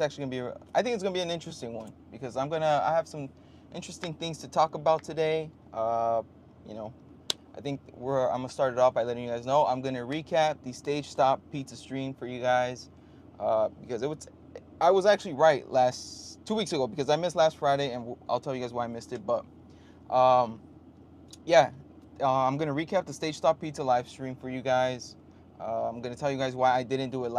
actually gonna be. I think it's gonna be an interesting one because I have some interesting things to talk about today. You know, I think I'm gonna start it off by letting you guys know I'm gonna recap the Stage Stop Pizza stream for you guys because I was actually right last 2 weeks ago because I missed last Friday and I'll tell you guys why I missed it. But um, yeah, I'm gonna recap the Stage Stop Pizza live stream for you guys. I'm gonna tell you guys why I didn't do it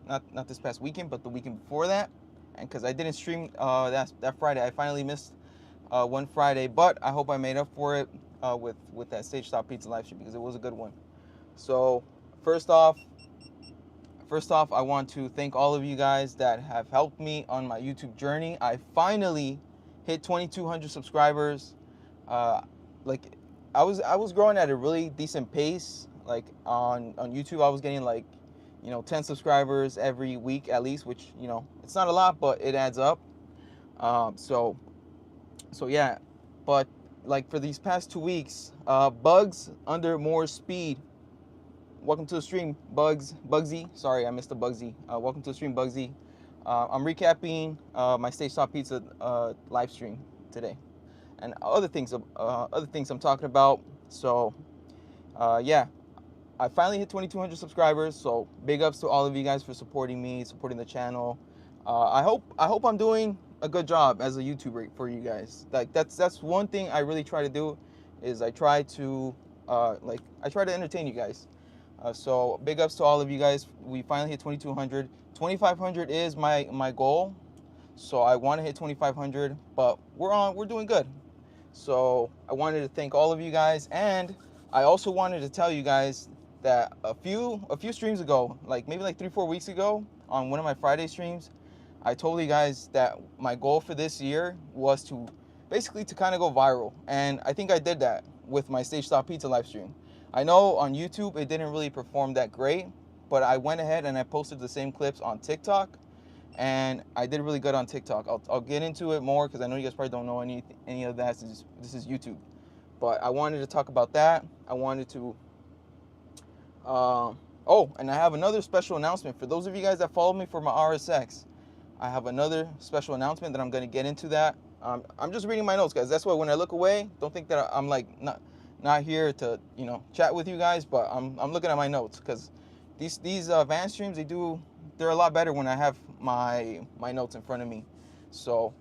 not this past weekend, but the weekend before that, and because I didn't stream that Friday, I finally missed one Friday, but I hope I made up for it with that Stage Stop Pizza live stream because it was a good one. So first off, I want to thank all of you guys that have helped me on my YouTube journey. I finally hit 2,200 subscribers. Uh, like I was growing at a really decent pace. Like on YouTube, I was getting like 10 subscribers every week at least, which it's not a lot, but it adds up. So yeah, but like for these past 2 weeks, Bugs under more speed. Welcome to the stream, Bugsy. Sorry, I missed the Bugsy. Welcome to the stream, Bugsy. I'm recapping my Stage Stop Pizza live stream today, and other things I'm talking about. So, yeah, I finally hit 2,200 subscribers. So big ups to all of you guys for supporting me, supporting the channel. I hope I'm doing a good job as a YouTuber for you guys. Like that's one thing I really try to do, is I try to entertain you guys. So big ups to all of you guys. We finally hit 2,200. 2,500 is my goal. So I want to hit 2,500, but we're doing good. So I wanted to thank all of you guys, and I also wanted to tell you guys that a few streams ago, like maybe like 3-4 weeks ago, on one of my Friday streams, I told you guys that my goal for this year was to basically to kind of go viral, and I think I did that with my Stage Stop Pizza live stream. I know on YouTube it didn't really perform that great, but I went ahead and I posted the same clips on TikTok, and I did really good on TikTok. I'll get into it more because I know you guys probably don't know any of that. This is YouTube, but I wanted to talk about that. I wanted to. Oh, and I have another special announcement for those of you guys that follow me for my RSX. I have another special announcement that I'm going to get into that. I'm just reading my notes, guys. That's why when I look away, don't think that I'm like not here to chat with you guys, but I'm looking at my notes because these van streams they're a lot better when I have my notes in front of me. So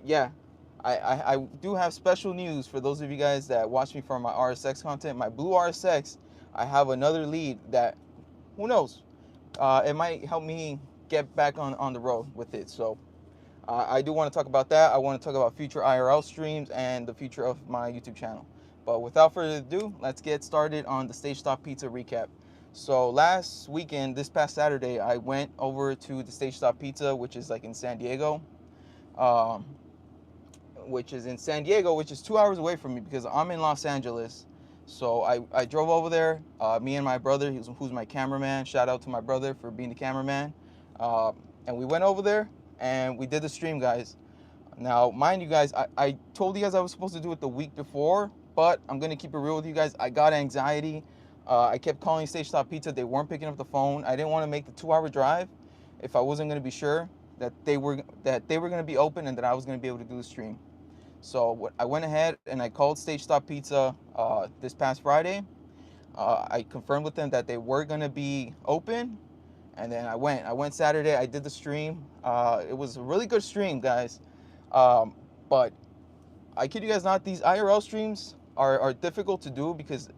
yeah, I do have special news for those of you guys that watch me for my RSX content. My blue RSX, I have another lead that, who knows, it might help me get back on the road with it. So I do want to talk about that. I want to talk about future IRL streams and the future of my YouTube channel. But without further ado, let's get started on the Stage Stop Pizza recap. So last weekend, this past Saturday, I went over to the Stage Stop Pizza, which is like in San Diego, um, which is 2 hours away from me because I'm in Los Angeles. So I drove over there, me and my brother, who's my cameraman. Shout out to my brother for being the cameraman. Uh, and we went over there and we did the stream, guys. Now, mind you guys, I told you guys I was supposed to do it the week before, but I'm going to keep it real with you guys. I got anxiety. I kept calling Stage Stop Pizza. They weren't picking up the phone. I didn't want to make the 2 hour drive if I wasn't going to be sure that they were going to be open and that I was going to be able to do the stream. So I went ahead and I called Stage Stop Pizza this past Friday. I confirmed with them that they were gonna be open, and then I went. I went Saturday. I did the stream. It was a really good stream, guys. But I kid you guys not, these IRL streams are difficult to do because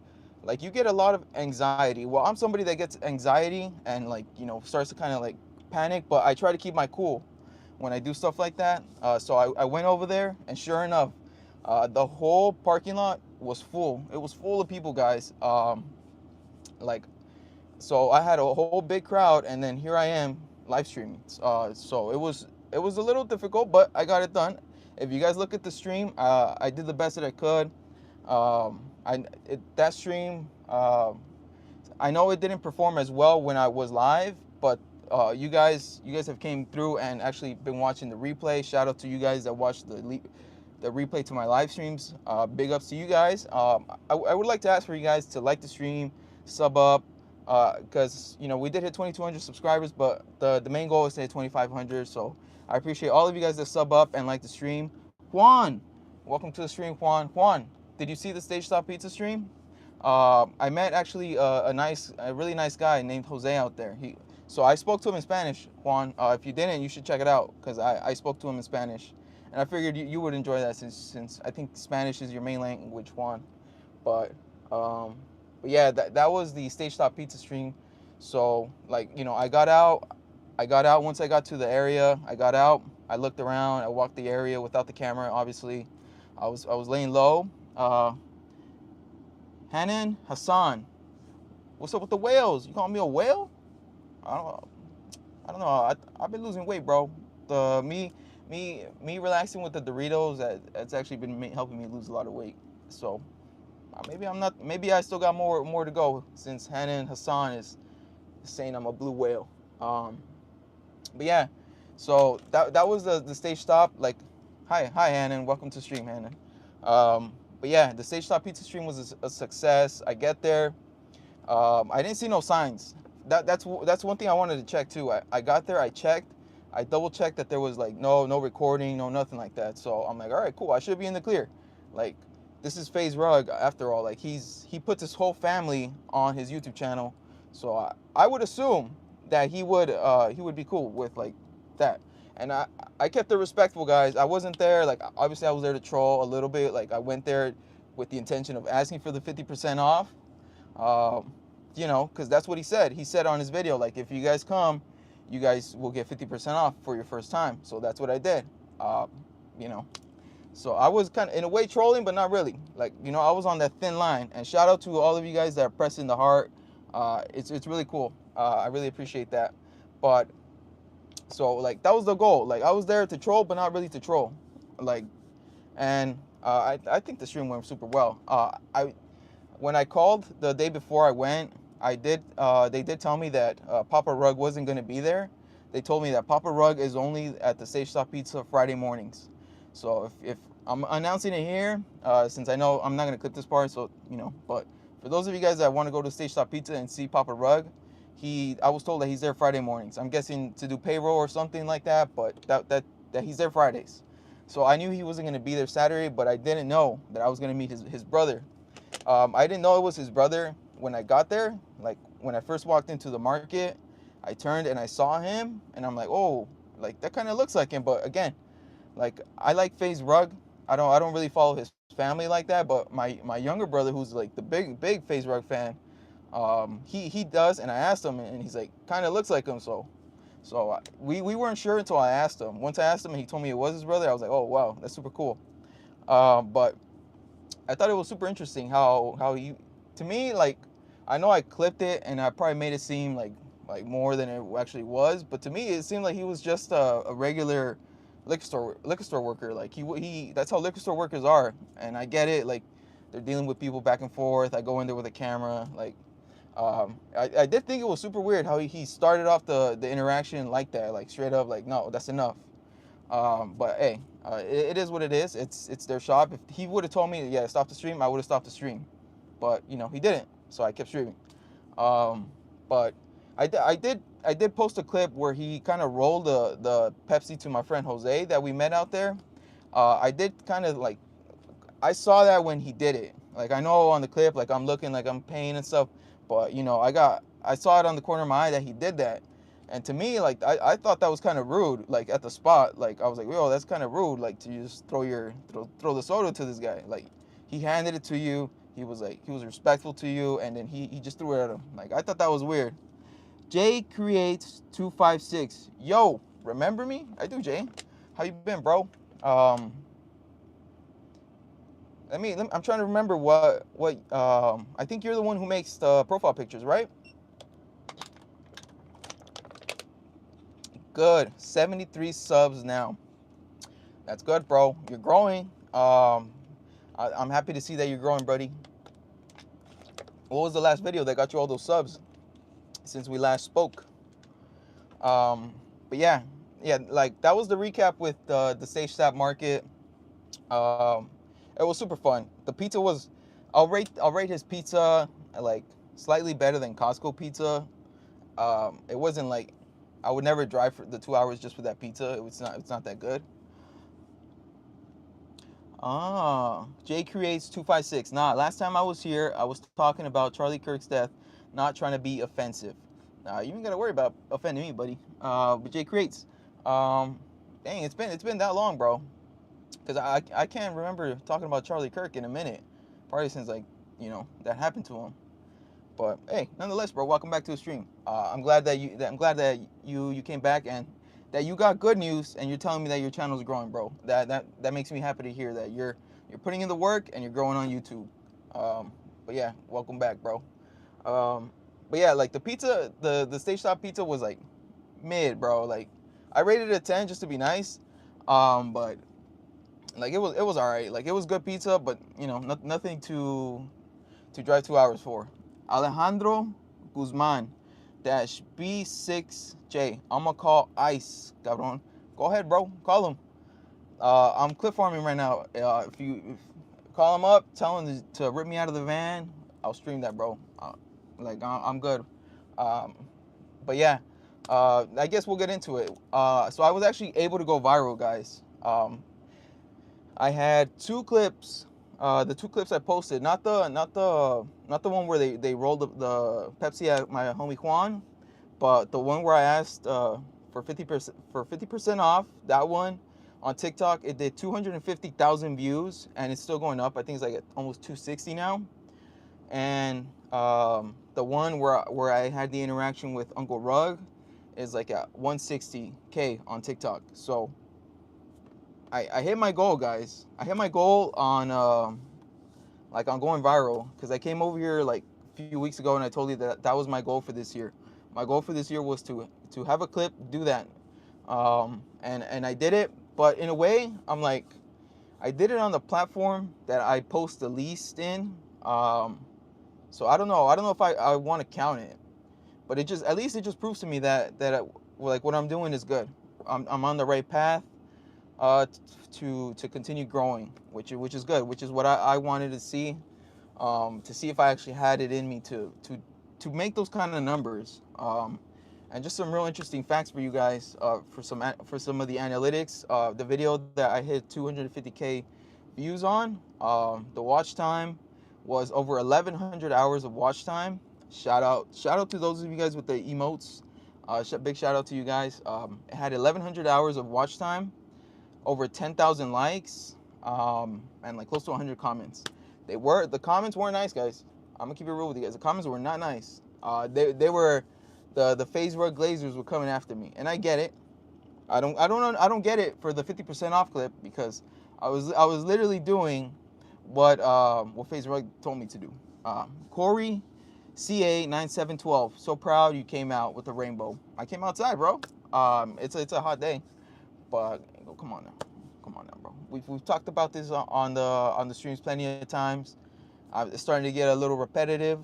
like you get a lot of anxiety. Well, I'm somebody that gets anxiety and like starts to kind of like panic, but I try to keep my cool when I do stuff like that. So I went over there, and sure enough, the whole parking lot was full. It was full of people, guys. Like, so I had a whole big crowd, and then here I am live streaming. So it was a little difficult, but I got it done. If you guys look at the stream, I did the best that I could. That stream, I know it didn't perform as well when I was live, but you guys have came through and actually been watching the replay. Shout out to you guys that watched the replay to my live streams. Big ups to you guys. I would like to ask for you guys to like the stream, sub up, because you know we did hit 2,200 subscribers, but the main goal is to hit 2,500. So I appreciate all of you guys that sub up and like the stream. Juan, welcome to the stream, Juan. Juan, did you see the Stage Stop Pizza stream? I met actually a really nice guy named Jose out there. So I spoke to him in Spanish, Juan. If you didn't, you should check it out because I spoke to him in Spanish, and I figured you would enjoy that since I think Spanish is your main language, Juan. But um, but yeah, that was the Stage Stop Pizza stream. So like you know, I got out. Once I got to the area. I got out. I looked around. I walked the area without the camera. Obviously, I was laying low. Hanan Hassan, what's up with the whales? You calling me a whale? I don't, I don't know. I've been losing weight, bro. The me relaxing with the Doritos that's actually been helping me lose a lot of weight. So maybe I'm not. Maybe I still got more to go since Hanan Hassan is saying I'm a blue whale. But yeah, so that was the Stage Stop. Like, hi Hanan, welcome to stream, Hanan. But yeah, the Stage Stop Pizza stream was a success. I get there. I didn't see no signs. That's one thing I wanted to check too. I got there, I checked, I double checked that there was like no recording, no nothing like that. So I'm like, all right, cool. I should be in the clear. Like, this is FaZe Rug after all. Like he puts his whole family on his YouTube channel, so I would assume that he would be cool with like that. And I kept it respectful, guys. I wasn't there, like obviously I was there to troll a little bit. Like I went there with the intention of asking for the 50% off. You know, because that's what he said. He said on his video, like, if you guys come, you guys will get 50% off for your first time. So that's what I did. You know, so I was kind of in a way trolling, but not really. Like, you know, I was on that thin line. And shout out to all of you guys that are pressing the heart. It's really cool. I really appreciate that. But so like that was the goal. Like I was there to troll, but not really to troll. Like, and I think the stream went super well. When I called the day before I went, they did tell me that Papa Rug wasn't going to be there. They told me that Papa Rug is only at the Stage Stop Pizza Friday mornings. So if I'm announcing it here, since I know I'm not going to clip this part, so, you know, but for those of you guys that want to go to Stage Stop Pizza and see Papa Rug, I was told that he's there Friday mornings. I'm guessing to do payroll or something like that, but that he's there Fridays. So I knew he wasn't going to be there Saturday, but I didn't know that I was going to meet his brother. I didn't know it was his brother when I got there. Like when I first walked into the market, I turned and I saw him, and I'm like, oh, like that kind of looks like him. But again, like I like FaZe Rug. I don't really follow his family like that. But my younger brother, who's like the big FaZe Rug fan, he does. And I asked him, and he's like, kind of looks like him. So we weren't sure until I asked him. Once I asked him, and he told me it was his brother. I was like, oh wow, that's super cool. But I thought it was super interesting how you, to me, like, I know I clipped it and I probably made it seem like more than it actually was, but to me it seemed like he was just a regular liquor store worker. Like he that's how liquor store workers are, and I get it. Like they're dealing with people back and forth. I go in there with a camera. Like I did think it was super weird how he started off the interaction like that, like straight up, like no, that's enough. But hey, it is what it is. It's their shop. If he would have told me, yeah, stop the stream, I would have stopped the stream. But you know, he didn't, so I kept streaming. But I did post a clip where he kind of rolled the Pepsi to my friend Jose that we met out there. I did kind of like, I saw that when he did it. Like I know on the clip, like I'm looking like I'm paying and stuff, but you know, I saw it on the corner of my eye that he did that. And to me, like I thought that was kind of rude. Like at the spot, like I was like, yo, that's kind of rude. Like to just throw the soda to this guy. Like he handed it to you. He was respectful to you, and then he just threw it at him. Like I thought that was weird. Jay creates 256. Yo, remember me? I do, Jay. How you been, bro? I'm trying to remember what I think you're the one who makes the profile pictures, right? Good. 73 subs now. That's good, bro. You're growing. I'm happy to see that you're growing, buddy. What was the last video that got you all those subs since we last spoke? But yeah, like that was the recap with the Stage Stop Market. It was super fun. The pizza was, I'll rate his pizza like slightly better than Costco pizza. It wasn't like I would never drive for the 2 hours just for that pizza. It's not that good. Ah, Jay creates 256. Nah, last time I was here, I was talking about Charlie Kirk's death, not trying to be offensive. Nah, you ain't gotta worry about offending me, buddy. But Jay creates. Um, dang, it's been that long, bro. Cause I can't remember talking about Charlie Kirk in a minute. Probably since like that happened to him. But hey, nonetheless, bro, welcome back to the stream. I'm glad that you came back and that you got good news and you're telling me that your channel is growing, bro. That makes me happy to hear that you're putting in the work and you're growing on YouTube. But yeah, welcome back, bro. But yeah, like the pizza, the stage stop pizza was like mid, bro. Like I rated it a 10 just to be nice. But like it was all right. Like it was good pizza, but nothing to drive 2 hours for. Alejandro Guzman dash B6J. I'm gonna call Ice, cabron. Go ahead, bro. Call him. I'm clip farming right now. Call him up, tell him to rip me out of the van, I'll stream that, bro. I'm good. Um, but yeah, I guess we'll get into it. So I was actually able to go viral, guys. I had two clips. The two clips I posted, not the one where they rolled the Pepsi at my homie Juan, but the one where I asked for 50% off. That one on TikTok, it did 250,000 views, and it's still going up. I think it's like at almost 260 now. And the one where I had the interaction with Uncle Rug is like at 160K on TikTok. So I hit my goal, guys. I hit my goal on going viral, because I came over here like a few weeks ago and I told you that was my goal for this year. My goal for this year was to have a clip, do that, and I did it. But in a way, I'm like, I did it on the platform that I post the least in. So I don't know if I want to count it, but at least it just proves to me that like what I'm doing is good. I'm on the right path. To continue growing, which is good, which is what I wanted to see if I actually had it in me to make those kind of numbers. And just some real interesting facts for you guys, for some of the analytics. The video that I hit 250K views on, the watch time was over 1,100 hours of watch time. Shout out to those of you guys with the emotes. Big shout out to you guys. It had 1,100 hours of watch time, over 10,000 likes, and like close to 100 comments. The comments weren't nice, guys. I'm gonna keep it real with you guys. The comments were not nice. They were the FaZe Rug Glazers were coming after me, and I get it. I don't get it for the 50% off clip, because I was literally doing what FaZe Rug told me to do. Corey CA9712, so proud you came out with a rainbow. I came outside, bro. It's a hot day, but come on now, bro. We've talked about this on the streams plenty of times. It's starting to get a little repetitive,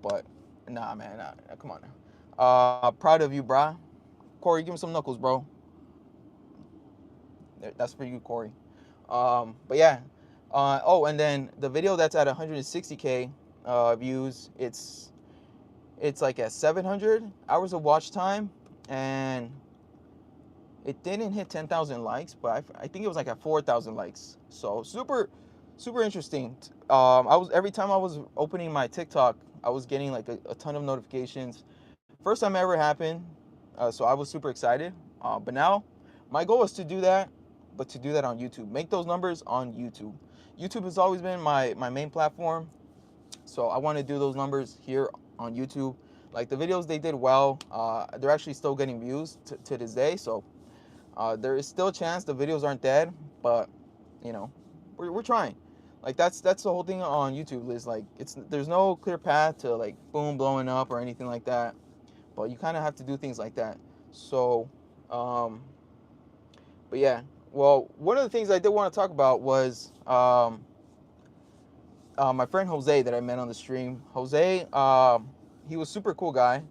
but nah, man, nah, come on now. Proud of you, brah. Corey, give me some knuckles, bro. That's for you, Corey. But yeah. And then the video that's at 160K views, it's like at 700 hours of watch time, and it didn't hit 10,000 likes, but I think it was like at 4,000 likes. So super interesting. Every time I was opening my TikTok, I was getting like a ton of notifications. First time ever happened, so I was super excited. But now my goal is to do that, but to do that on YouTube. Make those numbers on YouTube. YouTube has always been my main platform, so I want to do those numbers here on YouTube. Like the videos, they did well. They're actually still getting views to this day, so there is still a chance the videos aren't dead, but we're trying. Like that's the whole thing on YouTube, is like there's no clear path to like boom blowing up or anything like that, but you kind of have to do things like that. So but yeah, well, one of the things I did want to talk about was my friend Jose that I met on the stream. Jose, he was super cool guy.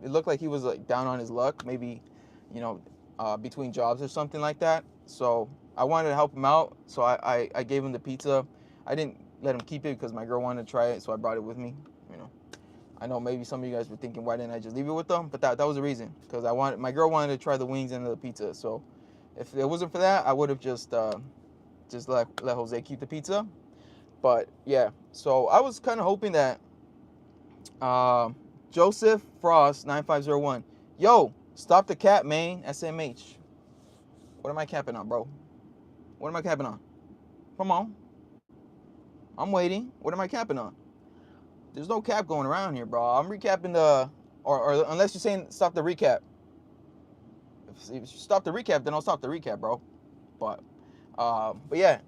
It looked like he was like down on his luck, maybe between jobs or something like that. So I wanted to help him out, so I gave him the pizza. I didn't let him keep it because my girl wanted to try it, so I brought it with me. I know maybe some of you guys were thinking, why didn't I just leave it with them? But that was the reason, because my girl wanted to try the wings and the pizza. So if it wasn't for that, I would have just let Jose keep the pizza. But yeah, so I was kind of hoping that Joseph Frost 9501, yo, stop the cap, man. SMH. What am I capping on, bro? What am I capping on? Come on. I'm waiting. What am I capping on? There's no cap going around here, bro. I'm recapping or unless you're saying stop the recap. If you stop the recap, then I'll stop the recap, bro. But yeah.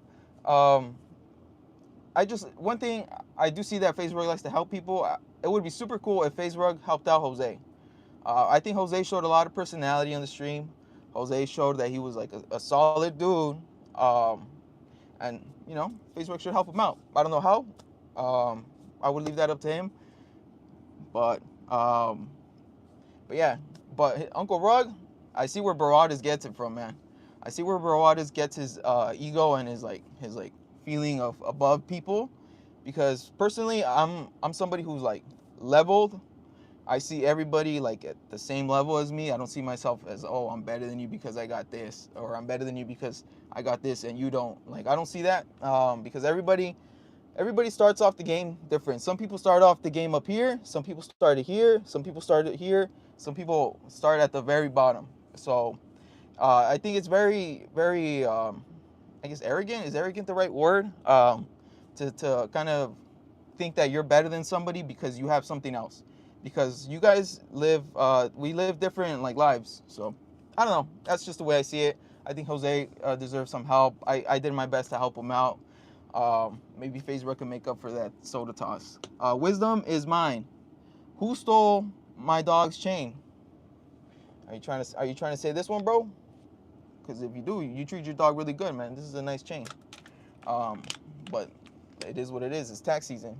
One thing, I do see that FaZe Rug likes to help people. It would be super cool if FaZe Rug helped out Jose. I think Jose showed a lot of personality on the stream. Jose showed that he was like a solid dude. And, you know, FaZe Rug should help him out. I don't know how. I would leave that up to him. But yeah. But Uncle Rug, I see where Baradis gets it from, man. I see where Baradis gets his ego and his feeling of above people, because personally I'm somebody who's like leveled. I see everybody like at the same level as me. I don't see myself as, oh, I'm better than you because I got this, or I'm better than you because I got this and you don't. Like, I don't see that, because everybody starts off the game different. Some people start off the game up here, some people started here, some people started here, some people start at the very bottom. So I think it's very, very I guess arrogant. Is arrogant the right word? To kind of think that you're better than somebody because you have something else. Because you guys we live different like lives. So I don't know. That's just the way I see it. I think Jose deserves some help. I did my best to help him out. Maybe FaZe Rug can make up for that soda toss. Wisdom is mine. Who stole my dog's chain? Are you trying to say this one, bro? Because if you do, you treat your dog really good, man. This is a nice chain. But it is what it is. It's tax season.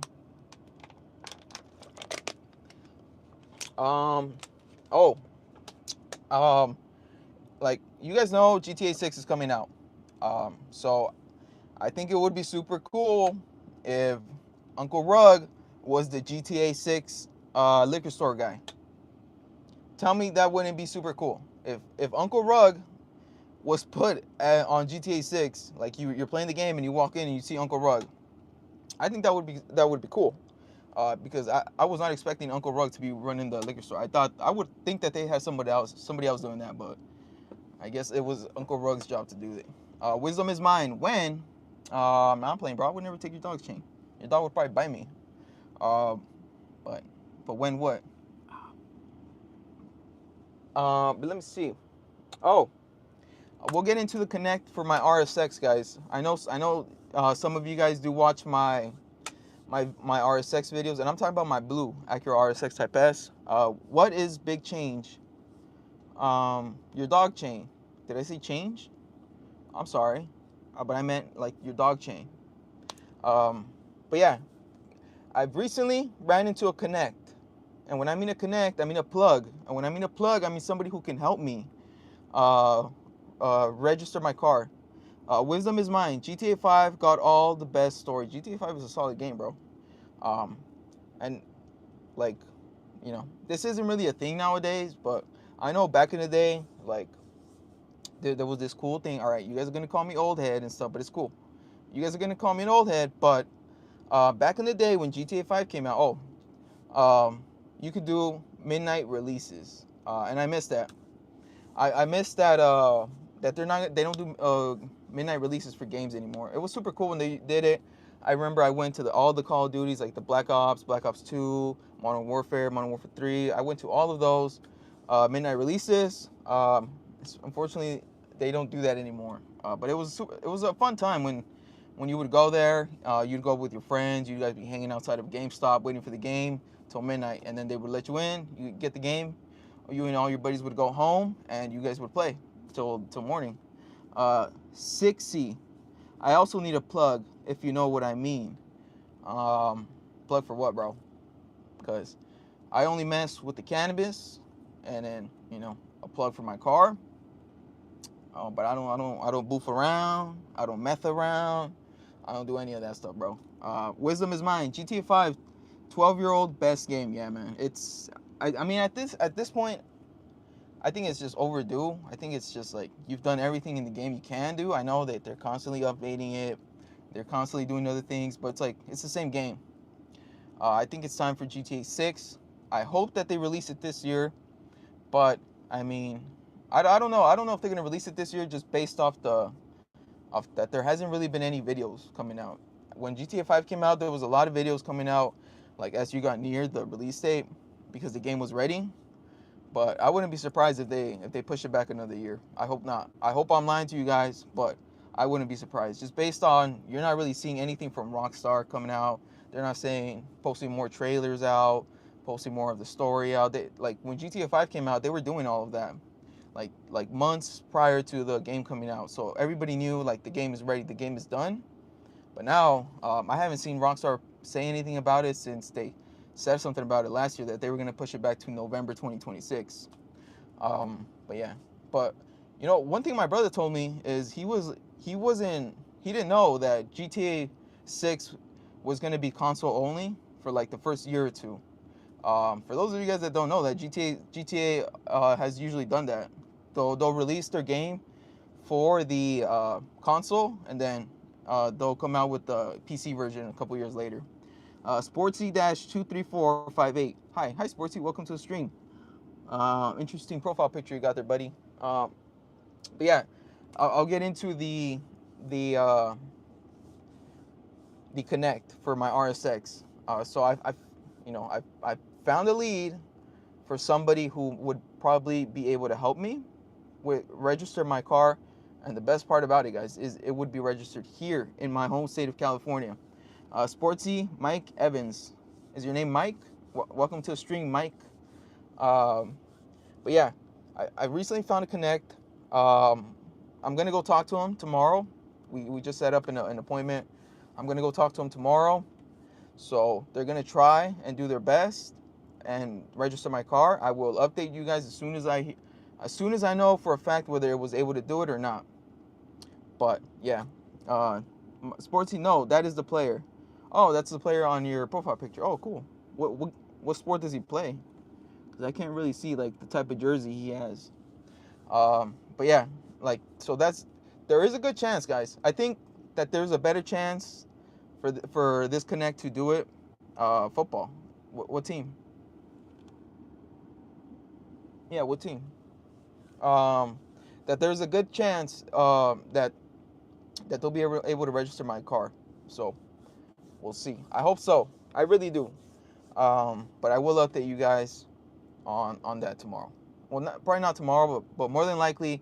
Like, you guys know GTA 6 is coming out. So I think it would be super cool if Uncle Rug was the GTA 6 liquor store guy. Tell me that wouldn't be super cool. If Uncle Rug was put on GTA 6, like you're playing the game and you walk in and you see Uncle Rug, I think that would be cool. Because I was not expecting Uncle Rug to be running the liquor store. I would think that they had somebody else doing that, but I guess it was Uncle Rug's job to do it. Wisdom is mine. When? I'm playing, bro. I would never take your dog's chain. Your dog would probably bite me. But when what? But let me see. Oh, we'll get into the connect for my RSX, guys. I know. Some of you guys do watch my RSX videos, and I'm talking about my blue Acura RSX Type S. What is big change? Your dog chain. Did I say change? I'm sorry, but I meant like your dog chain. But yeah, I've recently ran into a connect. And when I mean a connect, I mean a plug. And when I mean a plug, I mean somebody who can help me register my car. Wisdom is mine. GTA 5 got all the best story. GTA 5 is a solid game, bro. And like, you know, this isn't really a thing nowadays, but I know back in the day, like, there was this cool thing. All right, you guys are gonna call me old head and stuff, but it's cool. You guys are gonna call me an old head, but back in the day when GTA 5 came out, you could do midnight releases, and I missed that. I missed that that they don't do midnight releases for games anymore. It was super cool when they did it. I remember I went to all the Call of Duties, like the Black Ops 2, Modern Warfare 3. I went to all of those midnight releases. Unfortunately, they don't do that anymore. But it was a fun time when you would go there. You'd go with your friends. You guys be hanging outside of GameStop waiting for the game till midnight, and then they would let you in. You get the game. You and all your buddies would go home, and you guys would play till morning. 6C. I also need a plug, if you know what I mean. Plug for what, bro? Because I only mess with the cannabis, and then, you know, a plug for my car. But I don't boof around. I don't meth around. I don't do any of that stuff, bro. Wisdom is mine. GTA 5 12-year-old best game. Yeah, man. I mean, at this point, I think it's just overdue. I think it's just like you've done everything in the game you can do. I know that they're constantly updating it. They're constantly doing other things, but it's like it's the same game. I think it's time for GTA 6. I hope that they release it this year, but I mean, I don't know. I don't know if they're gonna release it this year just based off that there hasn't really been any videos coming out. When GTA 5 came out, there was a lot of videos coming out, like as you got near the release date, because the game was ready. But I wouldn't be surprised if they push it back another year. I hope not. I hope I'm lying to you guys, but I wouldn't be surprised. Just based on you're not really seeing anything from Rockstar coming out. They're not saying posting more trailers out, posting more of the story out. Like when GTA 5 came out, they were doing all of that. Like months prior to the game coming out. So everybody knew like the game is ready, the game is done. But now I haven't seen Rockstar say anything about it since they said something about it last year that they were going to push it back to November 2026. But yeah, but one thing my brother told me is he didn't know that GTA 6 was going to be console only for like the first year or two. For those of you guys that don't know that GTA has usually done that. They'll release their game for the console, and then they'll come out with the PC version a couple years later. Sportsy-23458. Hi, Sportsy. Welcome to the stream. Interesting profile picture you got there, buddy. But yeah, I'll get into the Connect for my RSX. So I found a lead for somebody who would probably be able to help me with register my car. And the best part about it, guys, is it would be registered here in my home state of California. Sportsy Mike Evans. Is your name Mike? Welcome to the stream, Mike. But yeah, I recently found a Connect. I'm going to go talk to him tomorrow. We just set up an appointment. I'm going to go talk to him tomorrow. So they're going to try and do their best and register my car. I will update you guys as soon as I know for a fact whether it was able to do it or not. But yeah, Sportsy, no, that is the player. Oh, that's the player on your profile picture. Oh, cool. What sport does he play? Because I can't really see like the type of jersey he has. But yeah, like so there is a good chance, guys. I think that there's a better chance for this Connect to do it. Football. What team? Yeah, what team? That there's a good chance that they'll be able to register my car. So we'll see. I hope so. I really do. But I will update you guys on that tomorrow. Well, probably not tomorrow, but more than likely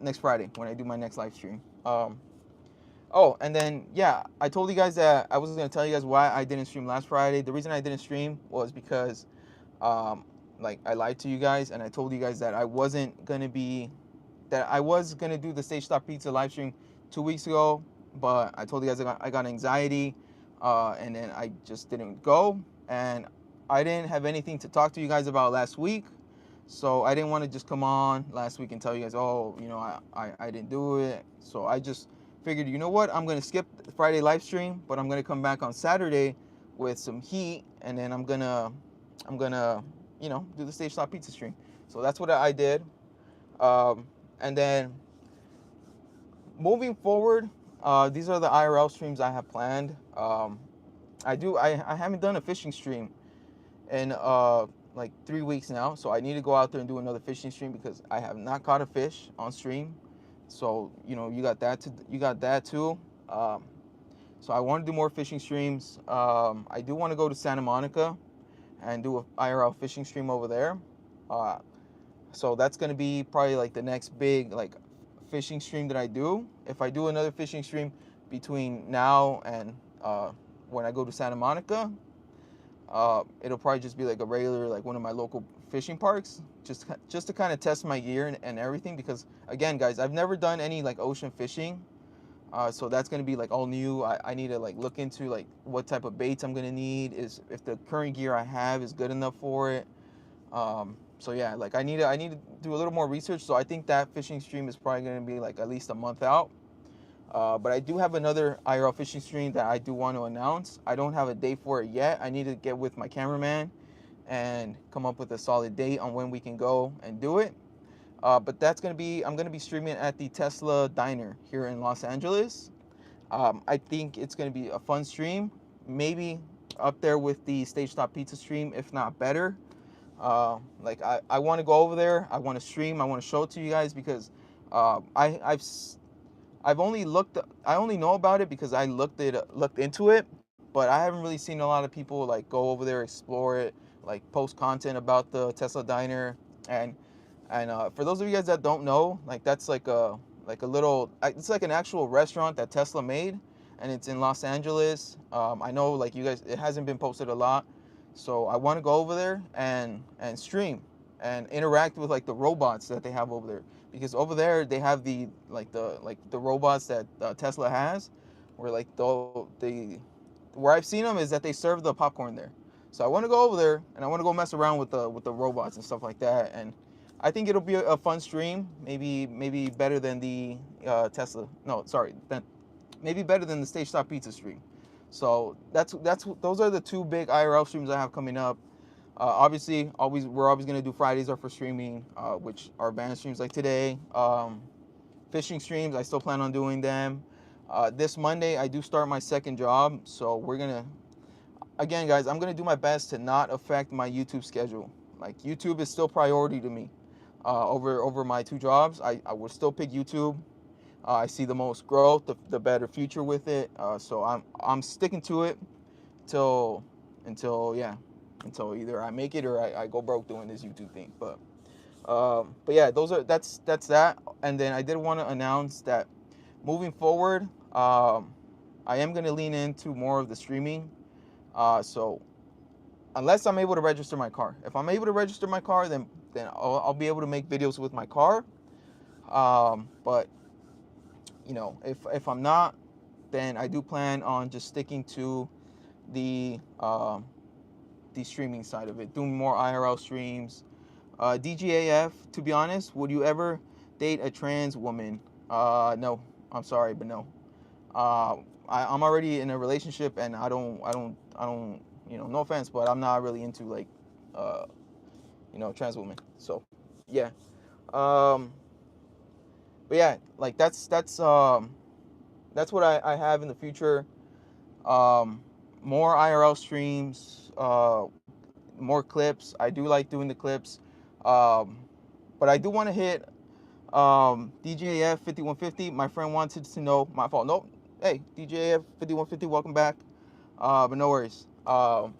next Friday when I do my next live stream. Oh, and then yeah, I told you guys that I was gonna tell you guys why I didn't stream last Friday. The reason I didn't stream was because like I lied to you guys and I told you guys that I was gonna do the Stage Stop Pizza live stream 2 weeks ago, but I told you guys I got anxiety, and then I just didn't go, and I didn't have anything to talk to you guys about last week, so I didn't want to just come on last week and tell you guys, oh, I didn't do it. So I just figured, you know what, I'm gonna skip the Friday live stream, but I'm gonna come back on Saturday with some heat, and then I'm gonna do the Stage Stop Pizza stream. So that's what I did. And then moving forward, these are the IRL streams I have planned. I haven't done a fishing stream in like 3 weeks now, so I need to go out there and do another fishing stream because I have not caught a fish on stream. So you got that too. So I want to do more fishing streams. I do want to go to Santa Monica and do a IRL fishing stream over there. So that's gonna be probably like the next big like fishing stream that I do. If I do another fishing stream between now and when I go to Santa Monica, it'll probably just be like a regular, like one of my local fishing parks, just to kind of test my gear and everything. Because again, guys, I've never done any like ocean fishing, so that's gonna be like all new. I need to like look into like what type of baits I'm gonna need, is if the current gear I have is good enough for it. So yeah, like I need to do a little more research. So I think that fishing stream is probably gonna be like at least a month out. But I do have another IRL fishing stream that I do want to announce. I don't have a date for it yet. I need to get with my cameraman and come up with a solid date on when we can go and do it. But that's gonna be, I'm gonna be streaming at the Tesla Diner here in Los Angeles. I think it's gonna be a fun stream, maybe up there with the Stage Stop Pizza stream, if not better. Like I want to go over there. I want to stream. I want to show it to you guys because I've only looked. I only know about it because I looked into it, but I haven't really seen a lot of people like go over there, explore it, like post content about the Tesla Diner. And for those of you guys that don't know, like that's like a little. It's like an actual restaurant that Tesla made, and it's in Los Angeles. I know like you guys, it hasn't been posted a lot, so I want to go over there and stream and interact with like the robots that they have over there, because over there they have the robots that Tesla has, where like the where I've seen them is that they serve the popcorn there. So I want to go over there and I want to go mess around with the robots and stuff like that. And I think it'll be a fun stream. Maybe better than the Tesla. No, sorry, maybe better than the Stage Stop Pizza stream. So those are the two big IRL streams I have coming up. Obviously, we're always gonna do Fridays are for streaming, which are band streams like today. Fishing streams, I still plan on doing them. This Monday, I do start my second job, so we're gonna, again, guys, I'm gonna do my best to not affect my YouTube schedule. Like YouTube is still priority to me. Over my two jobs, I will still pick YouTube. I see the most growth, the better future with it. So I'm sticking to it until either I make it or I go broke doing this YouTube thing. But yeah, that's that. And then I did want to announce that moving forward, I am going to lean into more of the streaming. So unless I'm able to register my car, if I'm able to register my car, then I'll be able to make videos with my car. But you know, if I'm not, then I do plan on just sticking to the streaming side of it, doing more IRL streams. DGAF, to be honest, would you ever date a trans woman? No, I'm sorry, but no. I'm already in a relationship, and I don't, you know, no offense, but I'm not really into like, you know, trans women. So, yeah. But yeah, like that's what I have in the future. More IRL streams, more clips. I do like doing the clips, but I do want to hit DJF 5150. My friend wanted to know. My fault. Nope. Hey, DJF 5150, welcome back. But no worries. But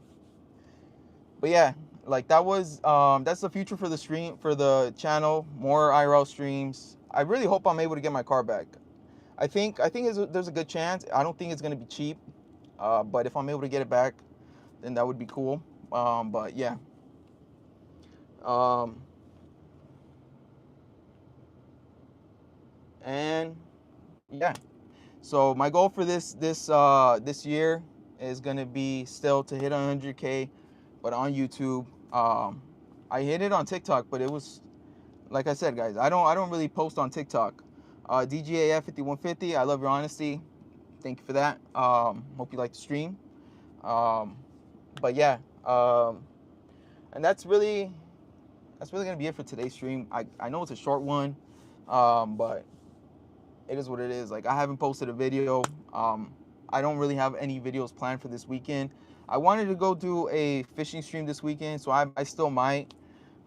yeah, like that's the future for the stream, for the channel. More IRL streams. I really hope I'm able to get my car back. I think there's a good chance. I don't think it's gonna be cheap, but if I'm able to get it back, then that would be cool. But yeah. And yeah. So my goal for this year is gonna be still to hit 100K, but on YouTube. I hit it on TikTok, but it was, like I said, guys, I don't really post on TikTok. DGAF 5150, I love your honesty. Thank you for that. Hope you like the stream. But yeah, and that's really gonna be it for today's stream. I know it's a short one, but it is what it is. Like, I haven't posted a video. I don't really have any videos planned for this weekend. I wanted to go do a fishing stream this weekend, so I still might.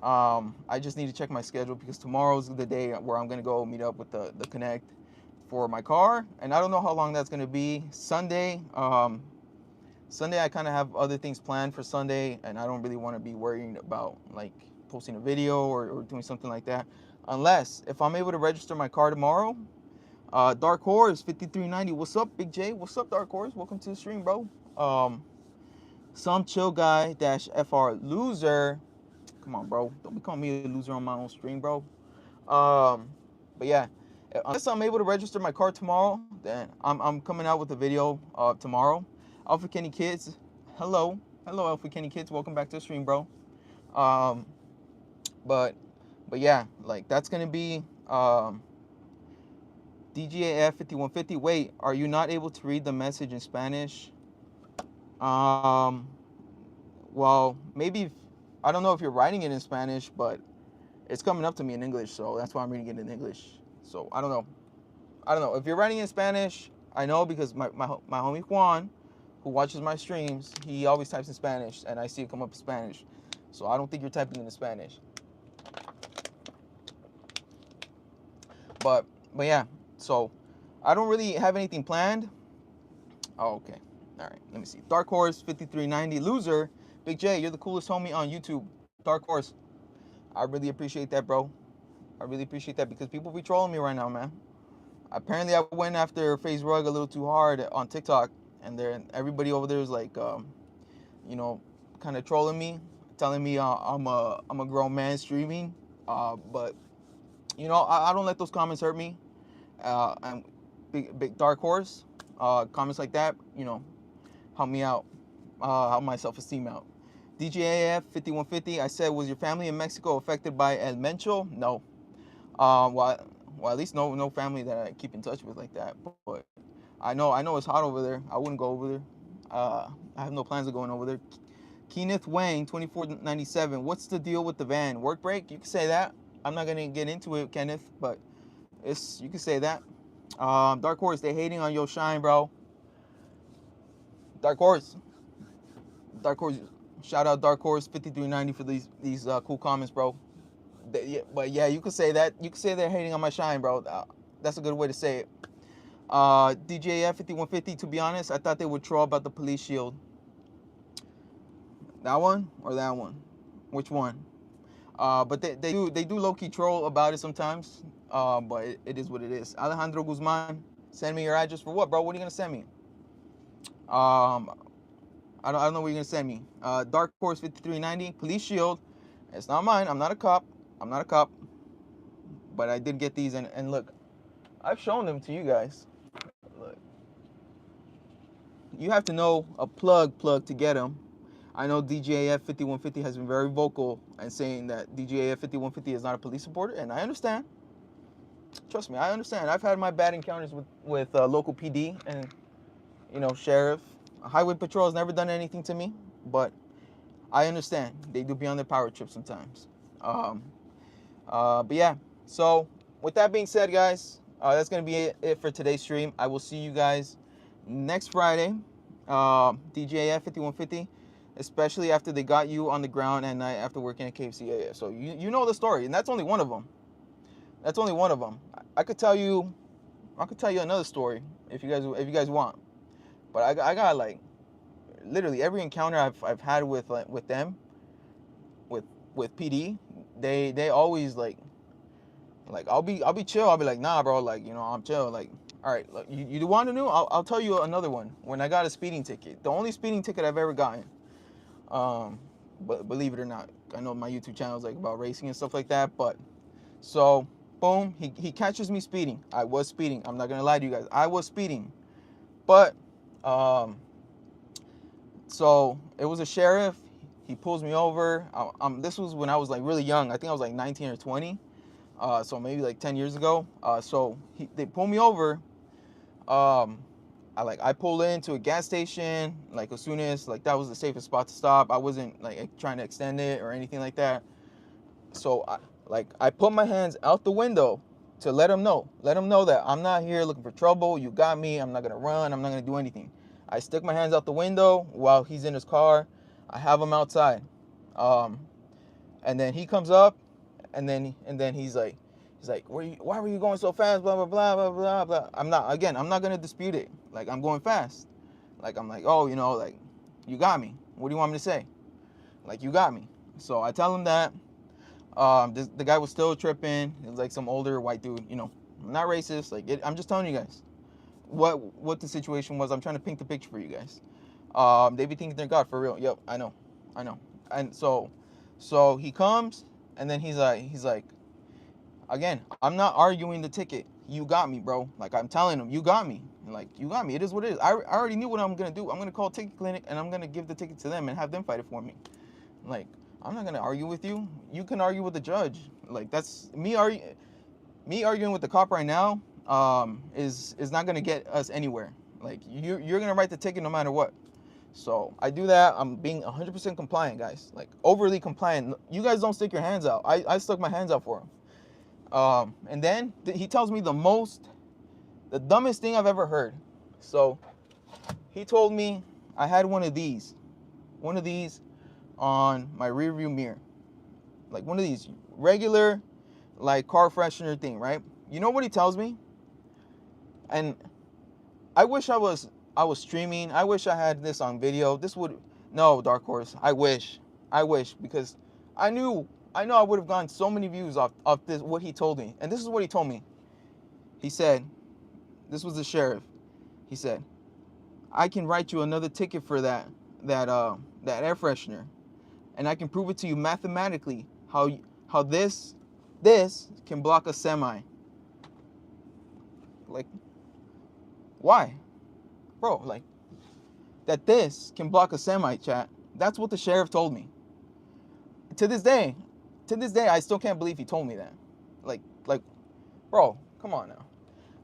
I just need to check my schedule because tomorrow's the day where I'm gonna go meet up with the Connect for my car, and I don't know how long that's gonna be. Sunday, I kind of have other things planned for Sunday, and I don't really want to be worrying about like posting a video or doing something like that, unless if I'm able to register my car tomorrow. Dark Horse 5390. What's up, Big J? What's up, Dark Horse? Welcome to the stream, bro. Some chill guy -FR loser. Come on, bro. Don't be calling me a loser on my own stream, bro. But yeah, unless I'm able to register my car tomorrow, then I'm coming out with a video tomorrow. Alpha Kenny Kids, hello Alpha Kenny Kids. Welcome back to the stream, bro. But yeah, like that's gonna be DGAF 5150. Wait, are you not able to read the message in Spanish? Um, well, maybe I don't know if you're writing it in Spanish, but it's coming up to me in English, so that's why I'm reading it in English. So I don't know. I don't know if you're writing in Spanish. I know because my homie Juan, who watches my streams, he always types in Spanish, and I see it come up in Spanish. So I don't think you're typing in Spanish. But yeah. So I don't really have anything planned. Oh, okay. All right. Let me see. Dark Horse 5390 loser. Big J, you're the coolest homie on YouTube. Dark Horse. I really appreciate that, bro. I really appreciate that because people be trolling me right now, man. Apparently, I went after FaZe Rug a little too hard on TikTok, and everybody over there is like, you know, kind of trolling me, telling me I'm a grown man streaming. But you know, I don't let those comments hurt me. And big Dark Horse, comments like that, you know, help me out, help my self-esteem out. DJAF 5150, I said, was your family in Mexico affected by El Mencho? No. Well, at least no family that I keep in touch with like that. But I know it's hot over there. I wouldn't go over there. I have no plans of going over there. Kenneth Wang, 2497. What's the deal with the van? Work break? You can say that. I'm not gonna get into it, Kenneth, but you can say that. Dark Horse, they hating on your shine, bro. Dark Horse. Shout out Dark Horse 5390 for these cool comments, bro. But yeah, you could say that. You could say they're hating on my shine, bro. That's a good way to say it. DJF 5150. To be honest, I thought they would troll about the police shield. That one or that one? Which one? But they do low key troll about it sometimes. But it is what it is. Alejandro Guzman, send me your address for what, bro? What are you gonna send me? I don't know what you're gonna send me. Dark Horse 5390. Police shield. It's not mine. I'm not a cop. But I did get these, and look, I've shown them to you guys. Look, you have to know a plug to get them. I know DJAF 5150 has been very vocal and saying that DJAF 5150 is not a police supporter, and I understand. Trust me, I understand. I've had my bad encounters with local PD and, you know, sheriff. Highway patrol has never done anything to me, but I understand. They do be on their power trip sometimes. But yeah, so with that being said, guys, that's going to be it for today's stream. I will see you guys next Friday. DJAF 5150, especially after they got you on the ground at night after working at KFC. So you know the story, and that's only one of them. I could tell you another story if you guys want. But I got like literally every encounter I've had with them, with PD, they always like I'll be chill. I'll be like, nah, bro, like, you know, I'm chill. Like, all right, look, you want to know? I'll tell you another one. When I got a speeding ticket, the only speeding ticket I've ever gotten. But believe it or not, I know my YouTube channel is like about racing and stuff like that. But so boom, he catches me speeding. I was speeding. I'm not gonna lie to you guys. I was speeding, but so it was a sheriff. He pulls me over. This was when I was like really young. I think I was like 19 or 20. So maybe like 10 years ago. So they pull me over. I pull into a gas station. Like as soon as like that was the safest spot to stop. I wasn't like trying to extend it or anything like that. So I put my hands out the window to let him know that I'm not here looking for trouble. You got me. I'm not gonna run. I'm not gonna do anything. I stick my hands out the window while he's in his car. I have him outside, and then he comes up, and then he's like, why were you going so fast? Blah blah blah blah blah blah. I'm not gonna dispute it. Like, I'm going fast. Like, I'm like, oh, you know, like, you got me. What do you want me to say? Like, you got me. So I tell him that. The guy was still tripping. It was like some older white dude. You know, I'm not racist. Like, I'm just telling you guys what the situation was. I'm trying to paint the picture for you guys. They be thinking they're God for real. Yep, I know. And so he comes, and then he's like, again, I'm not arguing the ticket. You got me, bro. Like, I'm telling him, you got me. Like, you got me. It is what it is. I already knew what I'm gonna do. I'm gonna call Ticket Clinic, and I'm gonna give the ticket to them and have them fight it for me. Like, I'm not gonna argue with you. You can argue with the judge. Like, that's me arguing with the cop right now. is not gonna get us anywhere. Like you're gonna write the ticket no matter what. So I do that. I'm being 100% compliant, guys. Like overly compliant. You guys don't stick your hands out. I stuck my hands out for him. And then he tells me the dumbest thing I've ever heard. So he told me I had one of these on my rear view mirror. Like one of these regular, like car freshener thing, right? You know what he tells me? And I wish I was streaming. I wish I had this on video. No, Dark Horse. I wish because I know I would have gotten so many views off this, what he told me. And this is what he told me. He said, this was the sheriff. He said, I can write you another ticket for that air freshener, and I can prove it to you mathematically how this can block a semi. Like, why? Bro, like, that this can block a semi, chat. That's what the sheriff told me. To this day, I still can't believe he told me that. Like, bro, come on now.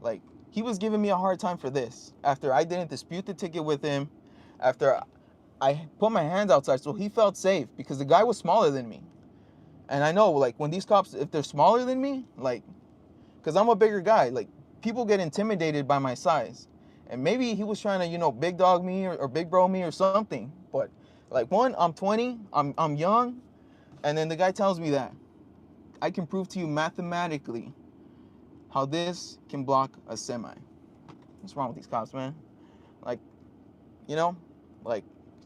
Like, he was giving me a hard time for this after I didn't dispute the ticket with him, after I put my hands outside, so he felt safe because the guy was smaller than me. And I know, like, when these cops, if they're smaller than me, like, because I'm a bigger guy, like, people get intimidated by my size. And maybe he was trying to, big dog me or big bro me or something. But, like, one, I'm 20, I'm young, and then the guy tells me that I can prove to you mathematically how this can block a semi. What's wrong with these cops, man? Like, like,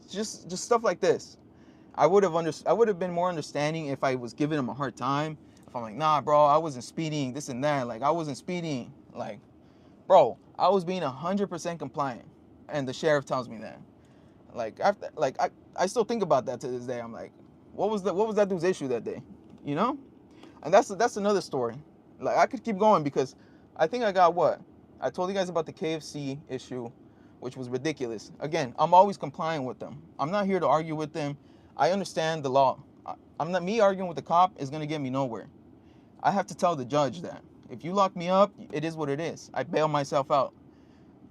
just stuff like this. I would have been more understanding if I was giving him a hard time. If I'm like, nah, bro, I wasn't speeding, this and that. Like, I wasn't speeding. Like, bro, I was being 100% compliant, and the sheriff tells me that. Like, after, like, I still think about that to this day. I'm like, what was that dude's issue that day? And that's another story. Like, I could keep going because I think I got what? I told you guys about the KFC issue, which was ridiculous. Again, I'm always complying with them. I'm not here to argue with them. I understand the law. Me arguing with the cop is going to get me nowhere. I have to tell the judge that. If you lock me up, it is what it is. I bail myself out.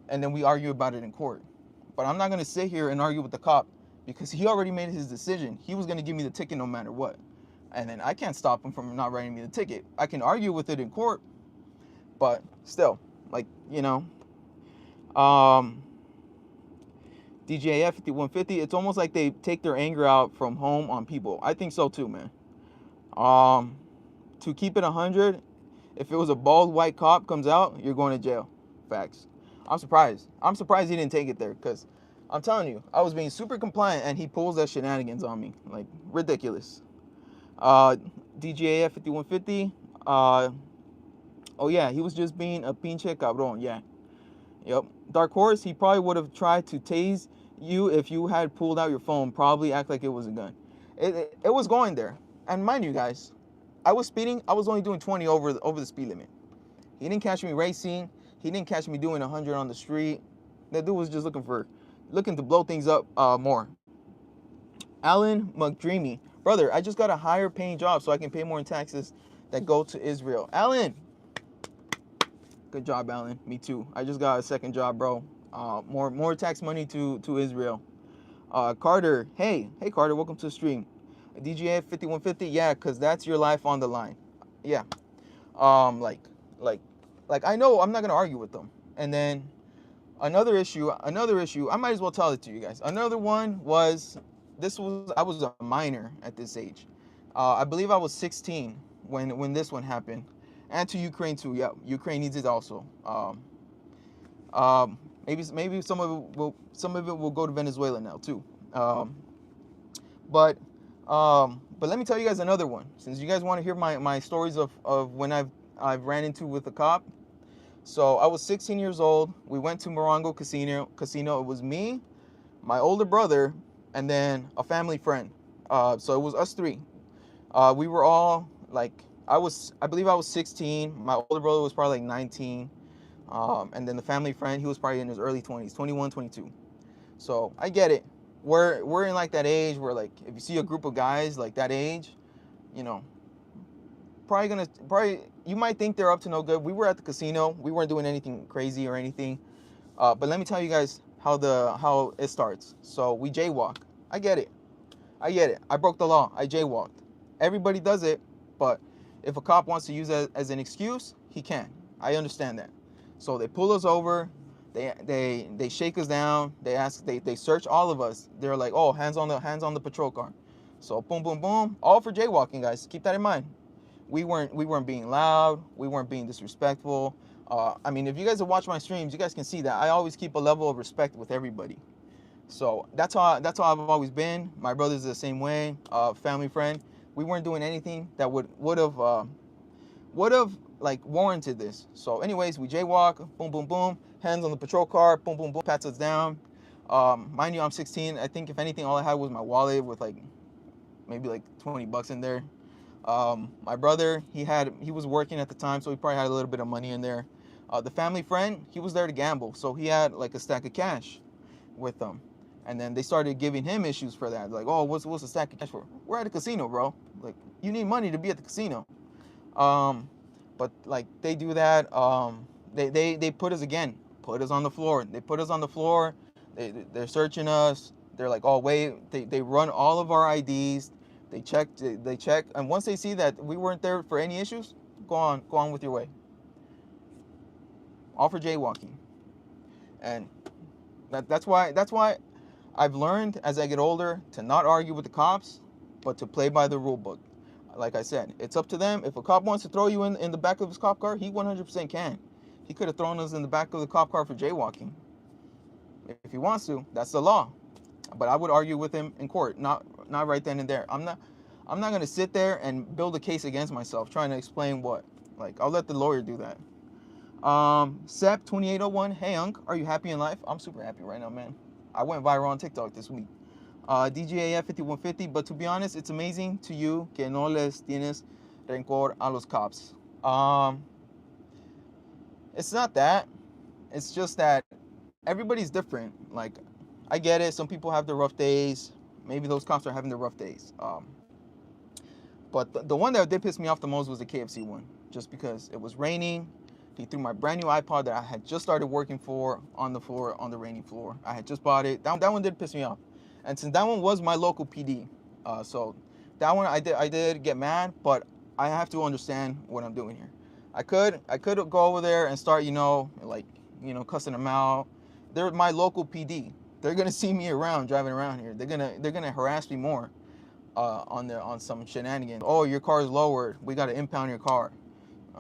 And then we argue about it in court. But I'm not going to sit here and argue with the cop because he already made his decision. He was going to give me the ticket no matter what. And then I can't stop him from not writing me the ticket. I can argue with it in court, but still, like, DJF 5150, it's almost like they take their anger out from home on people. I think so too, man. To keep it 100, if it was a bald white cop comes out, you're going to jail. Facts. I'm surprised he didn't take it there, because I'm telling you, I was being super compliant and he pulls that shenanigans on me. Like, ridiculous. DJF 5150, oh yeah, he was just being a pinche cabrón. Yeah. Yep. Dark Horse, he probably would have tried to tase you if you had pulled out your phone, probably act like it was a gun. It was going there. And mind you guys, I was speeding. I was only doing 20 over the speed limit. He didn't catch me racing. He didn't catch me doing 100 on the street. That dude was just looking to blow things up more. Alan McDreamy, brother, I just got a higher paying job so I can pay more in taxes that go to Israel. Alan, good job, Alan. Me too. I just got a second job, bro. More tax money to Israel. Carter, hey Carter, welcome to the stream. DGA 5150, yeah, cause that's your life on the line. Yeah. Like I know I'm not gonna argue with them. And then another issue. I might as well tell it to you guys. Another one was I was a minor at this age. I believe I was 16 when this one happened. And to Ukraine too. Yeah, Ukraine needs it also. Maybe some of it will go to Venezuela now too. But let me tell you guys another one. Since you guys want to hear my stories of when I've ran into with a cop. So I was 16 years old. We went to Morongo Casino. It was me, my older brother, and then a family friend. So it was us three. We were all like, I believe I was 16. My older brother was probably like 19. And then the family friend, he was probably in his early 20s, 21, 22. So I get it. We're in like that age where, like, if you see a group of guys like that age, probably you might think they're up to no good. We were at the casino. We weren't doing anything crazy or anything. But let me tell you guys how it starts. So we jaywalk. I get it. I get it. I broke the law. I jaywalked. Everybody does it, but if a cop wants to use it as an excuse, he can. I understand that. So they pull us over. They shake us down. They search all of us. They're like, oh, hands on the patrol car. So boom, boom, boom. All for jaywalking, guys. Keep that in mind. We weren't being loud. We weren't being disrespectful. I mean, if you guys have watched my streams, you guys can see that I always keep a level of respect with everybody. So that's how I've always been. My brother's the same way. Family friend. We weren't doing anything that would have like warranted this. So anyways, we jaywalk. Boom, boom, boom. Hands on the patrol car. Boom, boom, boom. Pats us down. Mind you, I'm 16. I think if anything, all I had was my wallet with like maybe like 20 bucks in there. My brother, he was working at the time, so he probably had a little bit of money in there. The family friend, he was there to gamble, so he had like a stack of cash with him. And then they started giving him issues for that. Like, oh, what's a stack of cash for? We're at a casino, bro. Like, you need money to be at the casino. But like they do that. They put us on the floor. They put us on the floor. They're searching us. They're like, oh wait. They run all of our IDs. They check, and once they see that we weren't there for any issues, go on with your way. All for jaywalking. And that's why I've learned as I get older to not argue with the cops, but to play by the rule book. Like I said, it's up to them. If a cop wants to throw you in the back of his cop car, he 100% can. He could have thrown us in the back of the cop car for jaywalking. If he wants to, that's the law. But I would argue with him in court, not right then and there. I'm not gonna sit there and build a case against myself trying to explain what. Like, I'll let the lawyer do that. Sep2801, hey Unc, are you happy in life? I'm super happy right now, man. I went viral on TikTok this week. DGAF5150, but to be honest, it's amazing to you que no les tienes rencor a los cops. It's not that. It's just that everybody's different. Like, I get it. Some people have their rough days. Maybe those cops are having their rough days. But the one that did piss me off the most was the KFC one, just because it was raining. He threw my brand new iPod that I had just started working for on the floor, on the rainy floor. I had just bought it. That one did piss me off. And since that one was my local PD, so that one I did get mad, but I have to understand what I'm doing here. I could go over there and start, cussing them out. They're my local PD. They're gonna see me around, driving around here. They're gonna harass me more on some shenanigans. Oh, your car is lowered. We gotta impound your car.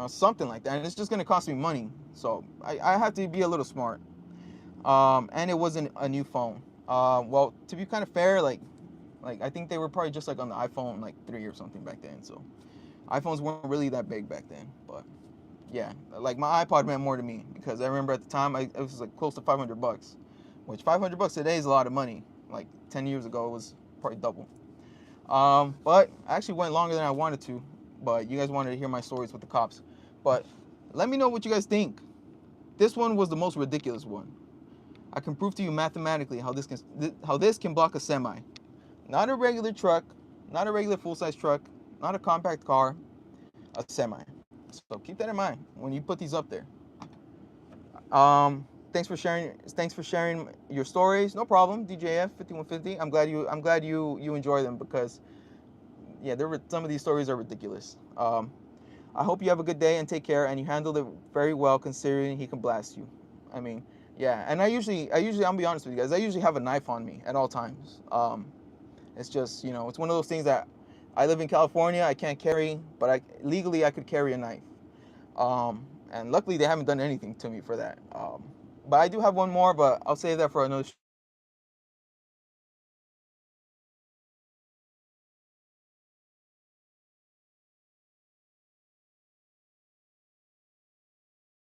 Something like that. And it's just gonna cost me money. So I have to be a little smart. And it wasn't a new phone. Well, to be kind of fair, like I think they were probably just like on the iPhone like 3 or something back then. So iPhones weren't really that big back then. But yeah, like my iPod meant more to me because I remember at the time it was like close to 500 bucks, which 500 bucks today is a lot of money. Like 10 years ago, it was probably double. But I actually went longer than I wanted to, but you guys wanted to hear my stories with the cops. But let me know what you guys think. This one was the most ridiculous one. I can prove to you mathematically how this can block a semi. Not a regular truck, not a regular full-size truck, not a compact car, a semi. So keep that in mind when you put these up there. Thanks for sharing your stories. No problem, DJF 5150. I'm glad you enjoy them because yeah, some of these stories are ridiculous. I hope you have a good day and take care, and you handled it very well considering he can blast you. I mean, yeah, and I usually I'll be honest with you guys, I usually have a knife on me at all times. It's just, it's one of those things that I live in California, I can't carry, but legally I could carry a knife. And luckily they haven't done anything to me for that. But I do have one more, but I'll save that for another